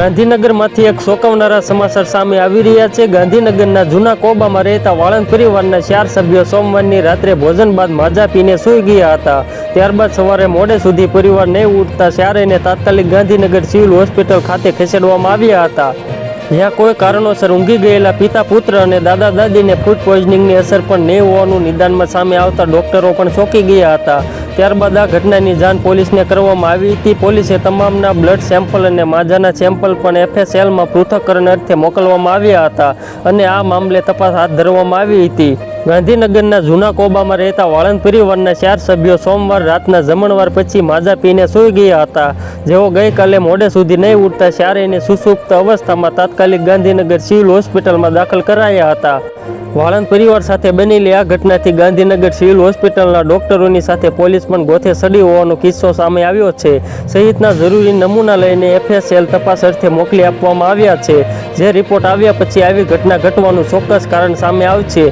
ગાંધીનગરમાંથી એક ચોંકાવનારા સમાચાર સામે આવી રહ્યા છે। ગાંધીનગરના જૂના કોબામાં રહેતા વાળંદ પરિવારના 4 સભ્યો સોમવારની રાત્રે ભોજન બાદ માઝા પીને સૂઈ ગયા હતા। ત્યારબાદ સવારે મોડે સુધી પરિવાર નહીં ઉઠતા ચારેયને તાત્કાલિક ગાંધીનગર સિવિલ હોસ્પિટલ ખાતે ખસેડવામાં આવ્યા હતા, જ્યાં કોઈ કારણોસર ઊંઘી ગયેલા પિતા પુત્ર અને દાદા દાદીને ફૂડ પોઈઝનિંગની અસર પણ નહીં હોવાનું નિદાનમાં સામે આવતા ડોક્ટરો પણ ચોંકી ગયા હતા। ત્યારબાદ આ ઘટનાની જાણ પોલીસને કરવામાં આવી હતી। પોલીસે તમામના બ્લડ સેમ્પલ અને માઝાના સેમ્પલ પણ FSLમાં પૃથ્થકરણ અર્થે મોકલવામાં આવ્યા હતા અને આ મામલે તપાસ હાથ ધરવામાં આવી હતી। ગાંધીનગરના જૂના કોબામાં રહેતા વાળંદ પરિવારના 4 સભ્યો સોમવાર રાતના જમણવાર પછી માઝા પીને સૂઈ ગયા હતા, જેઓ ગઈકાલે મોડે સુધી નહીં ઉઠતા ચારેયને સુષુપ્ત અવસ્થામાં તાત્કાલિક ગાંધીનગર સિવિલ હોસ્પિટલમાં દાખલ કરાયા હતા। વાળંદ પરિવાર સાથે બનેલી આ ઘટનાથી ગાંધીનગર સિવિલ હોસ્પિટલના ડોક્ટરોની સાથે પોલીસ પણ ગોથે સડી હોવાનો કિસ્સો સામે આવ્યો છે। સહિતના જરૂરી નમૂના લઈને FSL તપાસ અર્થે મોકલી આપવામાં આવ્યા છે, જે રિપોર્ટ આવ્યા પછી આવી ઘટના ઘટવાનું ચોક્કસ કારણ સામે આવશે।